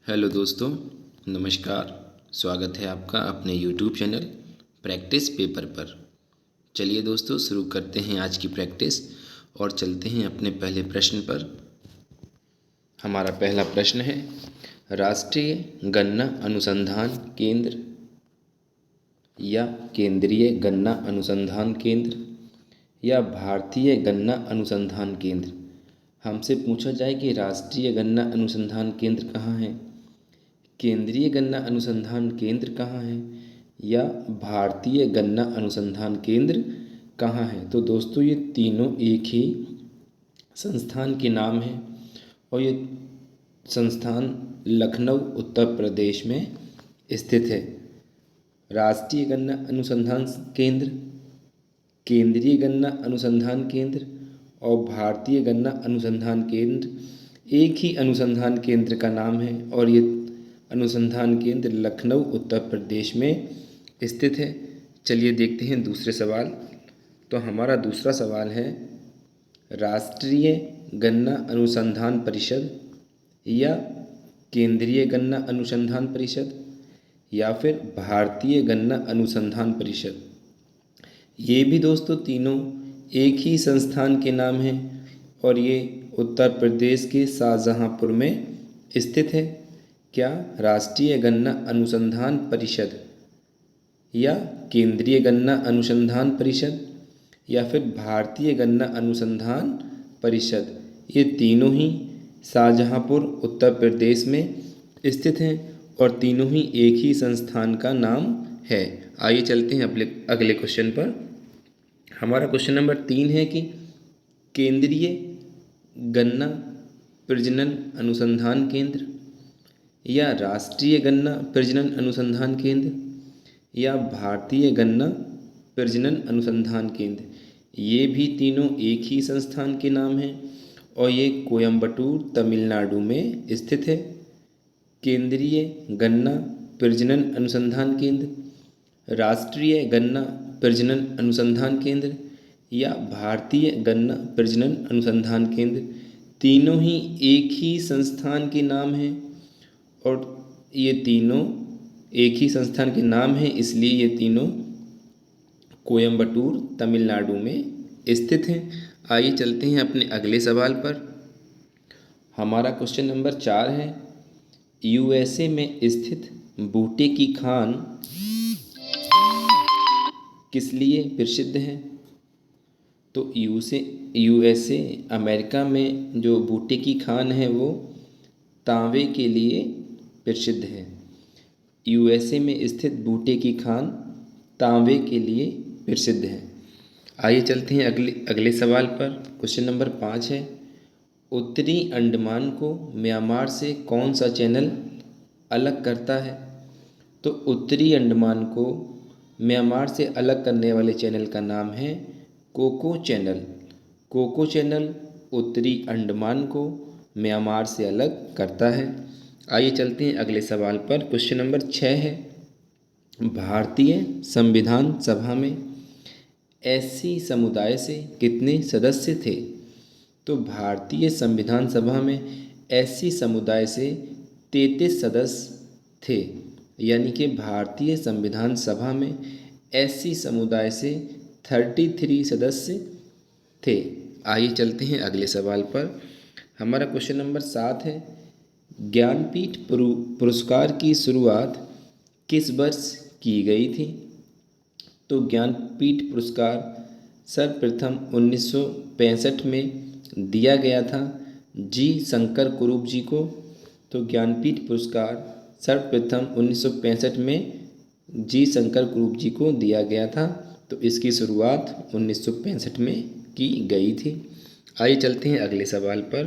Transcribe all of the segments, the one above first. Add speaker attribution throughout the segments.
Speaker 1: Hello दोस्तों, नमस्कार। स्वागत है आपका अपने यूट्यूब चैनल प्रैक्टिस पेपर पर। चलिए दोस्तों, शुरू करते हैं आज की प्रैक्टिस और चलते हैं अपने पहले प्रश्न पर। हमारा पहला प्रश्न है, राष्ट्रीय गन्ना अनुसंधान केंद्र या केंद्रीय गन्ना अनुसंधान केंद्र या भारतीय गन्ना अनुसंधान केंद्र। हमसे पूछा जाए कि राष्ट्रीय गन्ना अनुसंधान केंद्र कहाँ है, केंद्रीय गन्ना अनुसंधान केंद्र कहाँ है या भारतीय गन्ना अनुसंधान केंद्र कहाँ है। तो दोस्तों, ये तीनों एक ही संस्थान के नाम हैं और ये संस्थान लखनऊ उत्तर प्रदेश में स्थित है। राष्ट्रीय गन्ना अनुसंधान केंद्र, केंद्रीय गन्ना अनुसंधान केंद्र और भारतीय गन्ना अनुसंधान केंद्र एक ही अनुसंधान केंद्र का नाम है और ये अनुसंधान केंद्र लखनऊ उत्तर प्रदेश में स्थित है। चलिए देखते हैं दूसरे सवाल। तो हमारा दूसरा सवाल है, राष्ट्रीय गन्ना अनुसंधान परिषद या केंद्रीय गन्ना अनुसंधान परिषद या फिर भारतीय गन्ना अनुसंधान परिषद। ये भी दोस्तों तीनों एक ही संस्थान के नाम हैं और ये उत्तर प्रदेश के शाहजहाँपुर में स्थित है। क्या राष्ट्रीय गन्ना अनुसंधान परिषद या केंद्रीय गन्ना अनुसंधान परिषद या फिर भारतीय गन्ना अनुसंधान परिषद, ये तीनों ही शाहजहाँपुर उत्तर प्रदेश में स्थित हैं और तीनों ही एक ही संस्थान का नाम है। आइए चलते हैं अगले क्वेश्चन पर। हमारा क्वेश्चन नंबर 3 है कि केंद्रीय गन्ना प्रजनन अनुसंधान केंद्र या राष्ट्रीय गन्ना प्रजनन अनुसंधान केंद्र या भारतीय गन्ना प्रजनन अनुसंधान केंद्र, ये भी तीनों एक ही संस्थान के नाम हैं और ये कोयम्बटूर तमिलनाडु में स्थित है। केंद्रीय गन्ना प्रजनन अनुसंधान केंद्र, राष्ट्रीय गन्ना प्रजनन अनुसंधान केंद्र या भारतीय गन्ना प्रजनन अनुसंधान केंद्र, तीनों ही एक ही संस्थान के नाम हैं और ये तीनों एक ही संस्थान के नाम हैं, इसलिए ये तीनों कोयम्बटूर तमिलनाडु में स्थित हैं। आइए चलते हैं अपने अगले सवाल पर। हमारा क्वेश्चन नंबर 4 है, यूएसए में स्थित बूटे की खान किस लिए प्रसिद्ध है। तो यूएसए अमेरिका में जो बूटे की खान है वो तांबे के लिए प्रसिद्ध है। यूएसए में स्थित बूटे की खान तांबे के लिए प्रसिद्ध है। आइए चलते हैं अगले सवाल पर। क्वेश्चन नंबर 5 है, उत्तरी अंडमान को म्यांमार से कौन सा चैनल अलग करता है। तो उत्तरी अंडमान को म्यांमार से अलग करने वाले चैनल का नाम है कोको चैनल। कोको चैनल उत्तरी अंडमान को म्यांमार से अलग करता है। आइए चलते हैं अगले सवाल पर। क्वेश्चन नंबर 6 है, भारतीय संविधान सभा में एससी समुदाय से कितने सदस्य थे। तो भारतीय संविधान सभा में एससी समुदाय से 33 सदस्य थे, यानी कि भारतीय संविधान सभा में एससी समुदाय से 33 सदस्य थे। आइए चलते हैं अगले सवाल पर। हमारा क्वेश्चन नंबर 7 है, ज्ञानपीठ पुरस्कार की शुरुआत किस वर्ष की गई थी। तो ज्ञानपीठ पुरस्कार सर्वप्रथम 1965 में दिया गया था जी शंकर कुरूप जी को। तो ज्ञानपीठ पुरस्कार सर्वप्रथम 1965 में जी शंकर कुरूप जी को दिया गया था। तो इसकी शुरुआत 1965 में की गई थी। आइए चलते हैं अगले सवाल पर।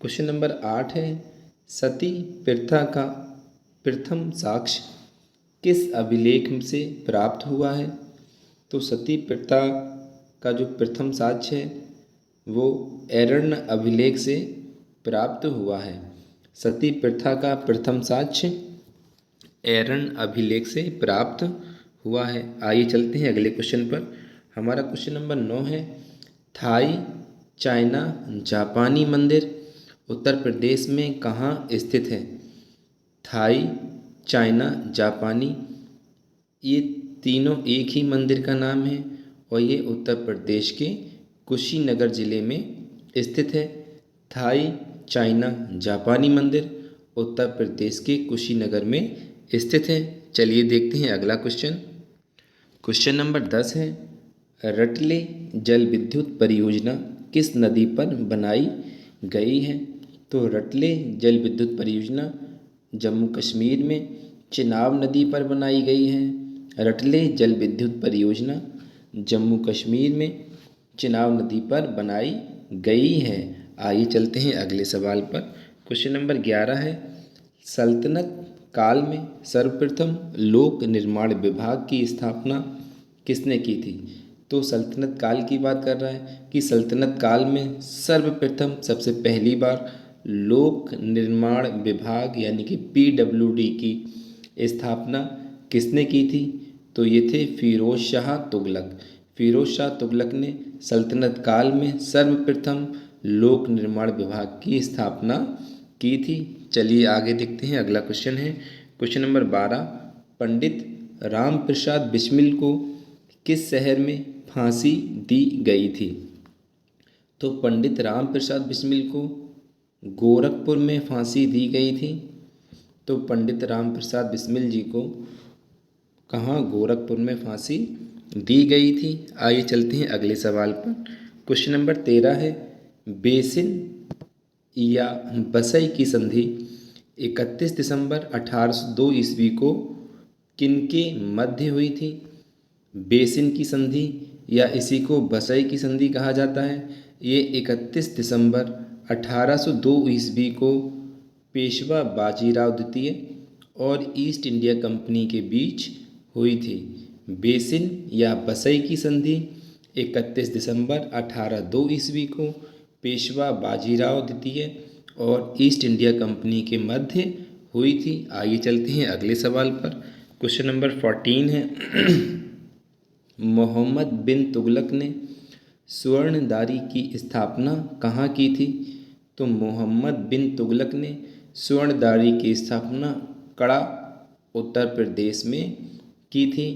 Speaker 1: क्वेश्चन नंबर 8 है, सती प्रथा का प्रथम साक्ष्य किस अभिलेख से प्राप्त हुआ है। तो सती प्रथा का जो प्रथम साक्ष्य है वो ऐरण्य अभिलेख से प्राप्त हुआ है। सती प्रथा का प्रथम साक्ष्य ऐरण्य अभिलेख से प्राप्त हुआ है। आइए चलते हैं अगले क्वेश्चन पर। हमारा क्वेश्चन नंबर 9 है, थाई चाइना जापानी मंदिर उत्तर प्रदेश में कहाँ स्थित है। थाई, चाइना, जापानी, ये तीनों एक ही मंदिर का नाम है और ये उत्तर प्रदेश के कुशीनगर ज़िले में स्थित है। थाई, चाइना, जापानी मंदिर उत्तर प्रदेश के कुशीनगर में स्थित है। चलिए देखते हैं अगला क्वेश्चन। क्वेश्चन नंबर 10 है, रटले जल विद्युत परियोजना किस नदी पर बनाई गई है? तो रटले जल विद्युत परियोजना जम्मू कश्मीर में चिनाब नदी पर बनाई गई है। रटले जल विद्युत परियोजना जम्मू कश्मीर में चिनाब नदी पर बनाई गई है। आइए चलते हैं अगले सवाल पर। क्वेश्चन नंबर 11 है, सल्तनत काल में सर्वप्रथम लोक निर्माण विभाग की स्थापना किसने की थी? तो सल्तनत काल की बात कर रहा है कि सल्तनत काल में सर्वप्रथम सबसे पहली बार लोक निर्माण विभाग यानी कि PWD की स्थापना किसने की थी? तो ये थे फिरोज शाह तुगलक। फिरोज शाह तुगलक ने सल्तनत काल में सर्वप्रथम लोक निर्माण विभाग की स्थापना की थी। चलिए आगे देखते हैं, अगला क्वेश्चन है क्वेश्चन नंबर 12, पंडित राम प्रसाद बिस्मिल को किस शहर में फांसी दी गई थी? तो पंडित राम प्रसाद बिस्मिल को गोरखपुर में फांसी दी गई थी। तो पंडित राम प्रसाद बिस्मिल जी को कहाँ, गोरखपुर में फांसी दी गई थी। आइए चलते हैं अगले सवाल पर। क्वेश्चन नंबर 13 है, बेसिन या बसई की संधि 31 दिसंबर 1802 ईस्वी को किनके मध्य हुई थी? बेसिन की संधि या इसी को बसई की संधि कहा जाता है। ये 31 दिसंबर 1802 ईस्वी को पेशवा बाजीराव द्वितीय और ईस्ट इंडिया कंपनी के बीच हुई थी। बेसिन या बसई की संधि 31 दिसंबर 1802 ईस्वी को पेशवा बाजीराव द्वितीय और ईस्ट इंडिया कंपनी के मध्य हुई थी। आइए चलते हैं अगले सवाल पर। क्वेश्चन नंबर 14 है, मोहम्मद बिन तुगलक ने स्वर्णदारी की स्थापना कहाँ की थी? तो मोहम्मद बिन तुगलक ने स्वर्णदारी की स्थापना कड़ा उत्तर प्रदेश में की थी।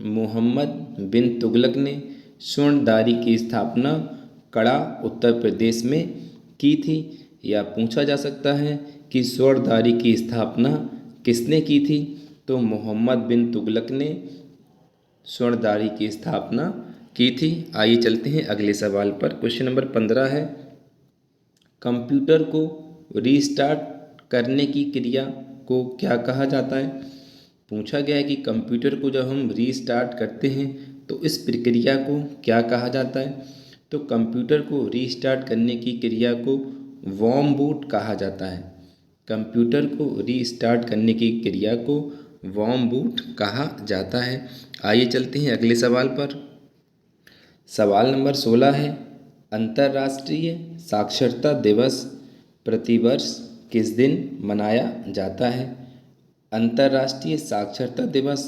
Speaker 1: मोहम्मद बिन तुगलक ने स्वर्णदारी की स्थापना कड़ा उत्तर प्रदेश में की थी। या पूछा जा सकता है कि स्वर्णदारी की स्थापना किसने की थी? तो मोहम्मद बिन तुगलक ने स्वर्णदारी की स्थापना की थी। आइए चलते हैं अगले सवाल पर। क्वेश्चन नंबर 15 है, कंप्यूटर को रीस्टार्ट करने की क्रिया को क्या कहा जाता है? पूछा गया है कि कंप्यूटर को जब हम रीस्टार्ट करते हैं तो इस प्रक्रिया को क्या कहा जाता है? तो कंप्यूटर को रीस्टार्ट करने की क्रिया को वार्म बूट कहा जाता है। कंप्यूटर को रीस्टार्ट करने की क्रिया को वार्म बूट कहा जाता है। आइए चलते हैं अगले सवाल पर। सवाल नंबर 16 है, अंतर्राष्ट्रीय साक्षरता दिवस प्रतिवर्ष किस दिन मनाया जाता है? अंतर्राष्ट्रीय साक्षरता दिवस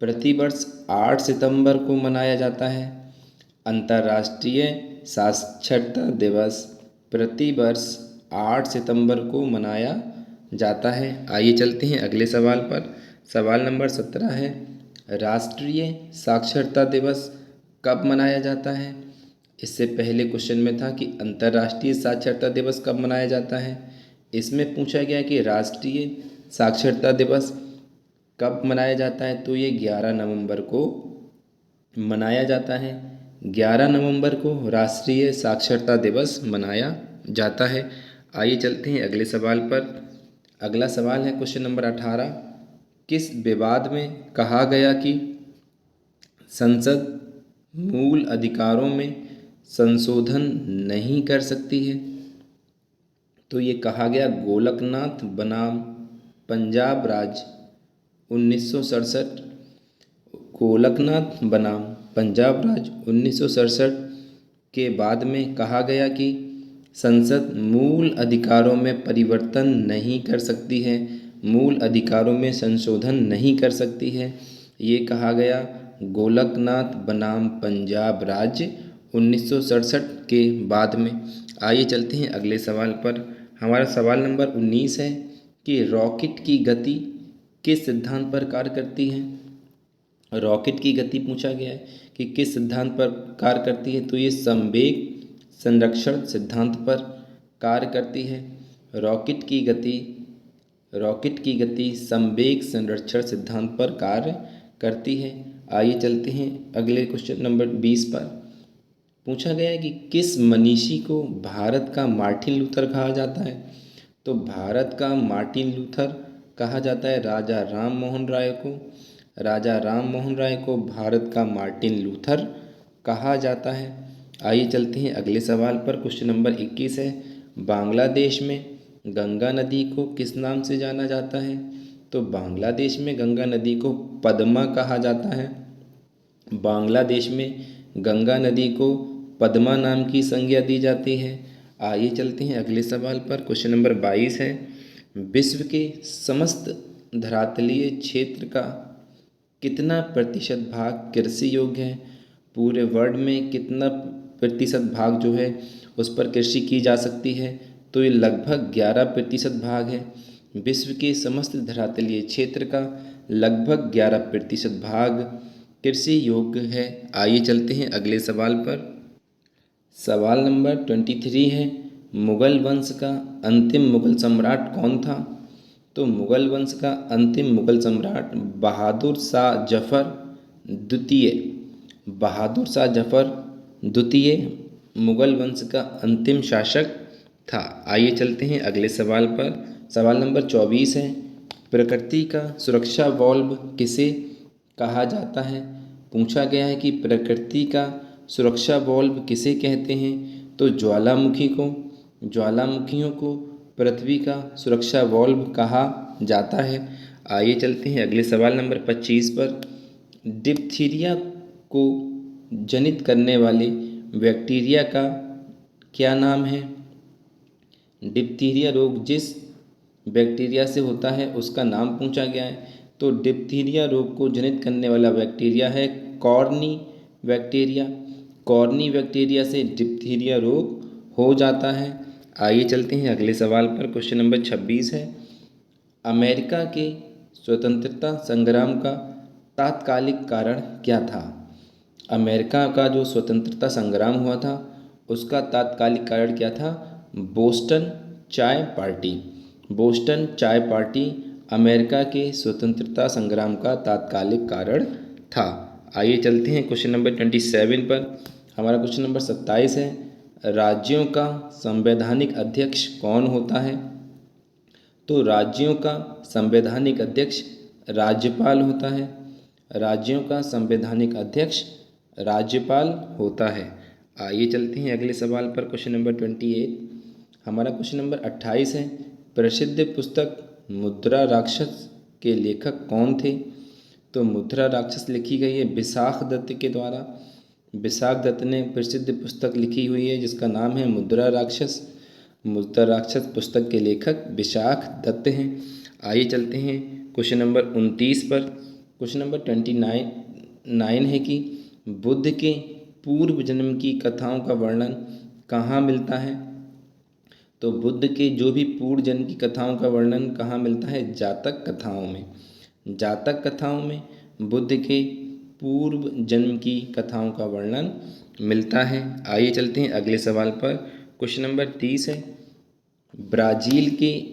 Speaker 1: प्रतिवर्ष 8 सितंबर को मनाया जाता है। अंतर्राष्ट्रीय साक्षरता दिवस प्रतिवर्ष 8 सितंबर को मनाया जाता है। आइए चलते हैं अगले सवाल पर। सवाल नंबर 17 है, राष्ट्रीय साक्षरता दिवस कब मनाया जाता है? इससे पहले क्वेश्चन में था कि अंतर्राष्ट्रीय साक्षरता दिवस कब मनाया जाता है। इसमें पूछा गया कि राष्ट्रीय साक्षरता दिवस कब मनाया जाता है। तो ये 11 नवंबर को मनाया जाता है। 11 नवंबर को राष्ट्रीय साक्षरता दिवस मनाया जाता है। आइए चलते हैं अगले सवाल पर। अगला सवाल है क्वेश्चन नंबर 18, किस विवाद में कहा गया कि संसद मूल अधिकारों में संशोधन नहीं कर सकती है? तो ये कहा गया गोलकनाथ बनाम पंजाब राज्य 1967। गोलकनाथ बनाम पंजाब राज्य 1967 के बाद में कहा गया कि संसद मूल अधिकारों में परिवर्तन नहीं कर सकती है, मूल अधिकारों में संशोधन नहीं कर सकती है। ये कहा गया गोलकनाथ बनाम पंजाब राज्य 1967 के बाद में। आइए चलते हैं अगले सवाल पर। हमारा सवाल नंबर 19 है, कि रॉकेट की गति किस सिद्धांत पर कार्य करती है। रॉकेट की गति पूछा गया है कि किस सिद्धांत पर कार्य करती है, तो ये संवेग संरक्षण सिद्धांत पर कार्य करती है। रॉकेट की गति संवेग संरक्षण सिद्धांत पर कार्य करती है। आइए चलते हैं अगले क्वेश्चन नंबर 20 पर। पूछा गया है कि किस मनीषी को भारत का मार्टिन लूथर कहा जाता है। तो भारत का मार्टिन लूथर कहा जाता है राजा राम मोहन राय को। राजा राम मोहन राय को भारत का मार्टिन लूथर कहा जाता है। आइए चलते हैं अगले सवाल पर। क्वेश्चन नंबर 21 है, बांग्लादेश में गंगा नदी को किस नाम से जाना जाता है। तो बांग्लादेश में गंगा नदी को पद्मा कहा जाता है। बांग्लादेश में गंगा नदी को पद्मा नाम की संज्ञा दी जाती है। आइए चलते हैं अगले सवाल पर। क्वेश्चन नंबर 22 है, विश्व के समस्त धरातलीय क्षेत्र का कितना प्रतिशत भाग कृषि योग्य है। पूरे वर्ल्ड में कितना प्रतिशत भाग जो है उस पर कृषि की जा सकती है। तो ये लगभग 11% भाग है। विश्व के समस्त धरातलीय क्षेत्र का लगभग 11% भाग कृषि योग्य है। आइए चलते हैं अगले सवाल पर। सवाल नंबर 23 है, मुगल वंश का अंतिम मुगल सम्राट कौन था। तो मुगल वंश का अंतिम मुगल सम्राट बहादुर शाह जफ़र द्वितीय। बहादुर शाह जफ़र द्वितीय मुगल वंश का अंतिम शासक था। आइए चलते हैं अगले सवाल पर। सवाल नंबर 24 है, प्रकृति का सुरक्षा वॉल्व किसे कहा जाता है। पूछा गया है कि प्रकृति का सुरक्षा वॉल्व किसे कहते हैं। तो ज्वालामुखियों को पृथ्वी का सुरक्षा वॉल्व कहा जाता है। आइए चलते हैं अगले सवाल नंबर 25 पर। डिप्थीरिया को जनित करने वाले बैक्टीरिया का क्या नाम है। डिप्थीरिया रोग जिस बैक्टीरिया से होता है उसका नाम पूछा गया है। तो डिप्थीरिया रोग को जनित करने वाला बैक्टीरिया है कॉर्नी बैक्टीरिया। कॉर्नी बैक्टीरिया से डिप्थीरिया रोग हो जाता है। आइए चलते हैं अगले सवाल पर। क्वेश्चन नंबर 26 है, अमेरिका के स्वतंत्रता संग्राम का तात्कालिक कारण क्या था। अमेरिका का जो स्वतंत्रता संग्राम हुआ था उसका तात्कालिक कारण क्या था। बोस्टन चाय पार्टी। बोस्टन चाय पार्टी अमेरिका के स्वतंत्रता संग्राम का तात्कालिक कारण था। आइए चलते हैं क्वेश्चन नंबर 27 पर। हमारा क्वेश्चन नंबर 27 है, राज्यों का संवैधानिक अध्यक्ष कौन होता है। तो राज्यों का संवैधानिक अध्यक्ष राज्यपाल होता है। राज्यों का संवैधानिक अध्यक्ष राज्यपाल होता है। आइए चलते हैं अगले सवाल पर। Question number 28। हमारा क्वेश्चन नंबर 28 है, प्रसिद्ध पुस्तक मुद्रा राक्षस के लेखक कौन थे। तो मुद्रा राक्षस लिखी गई है विशाख दत्त के द्वारा। विशाख दत्त ने प्रसिद्ध पुस्तक लिखी हुई है जिसका नाम है मुद्रा राक्षस। मुद्रा राक्षस पुस्तक के लेखक विशाख दत्त हैं। आइए चलते हैं क्वेश्चन नंबर 29 पर। क्वेश्चन नंबर 29 है कि बुद्ध के पूर्व जन्म की कथाओं का वर्णन कहाँ मिलता है। तो बुद्ध के जो भी पूर्व जन्म की कथाओं का वर्णन कहाँ मिलता है, जातक कथाओं में। जातक कथाओं में बुद्ध के पूर्व जन्म की कथाओं का वर्णन मिलता है। आइए चलते हैं अगले सवाल पर। क्वेश्चन नंबर 30 है, ब्राज़ील के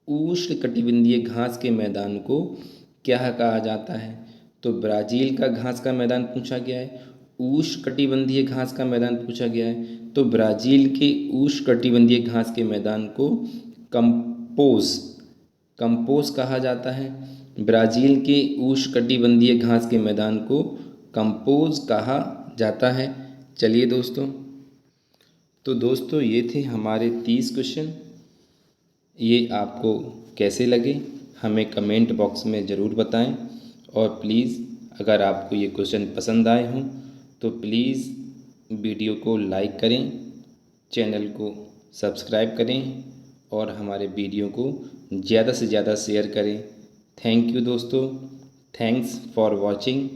Speaker 1: उष्णकटिबंधीय घास के मैदान को क्या कहा जाता है। तो ब्राज़ील का घास का मैदान पूछा गया है, उष्णकटिबंधीय घास का मैदान पूछा गया है। तो ब्राज़ील के उष्णकटिबंधीय घास के मैदान को कंपोज कहा जाता है। ब्राज़ील के उष्णकटिबंधीय घास के मैदान को कंपोज कहा जाता है। चलिए दोस्तों, तो दोस्तों ये थे हमारे 30 क्वेश्चन। ये आपको कैसे लगे हमें कमेंट बॉक्स में ज़रूर बताएं। और प्लीज़ अगर आपको ये क्वेश्चन पसंद आए हों तो प्लीज़ वीडियो को लाइक करें, चैनल को सब्सक्राइब करें और हमारे वीडियो को ज़्यादा से ज़्यादा शेयर करें। थैंक यू दोस्तों, थैंक्स फॉर वॉचिंग।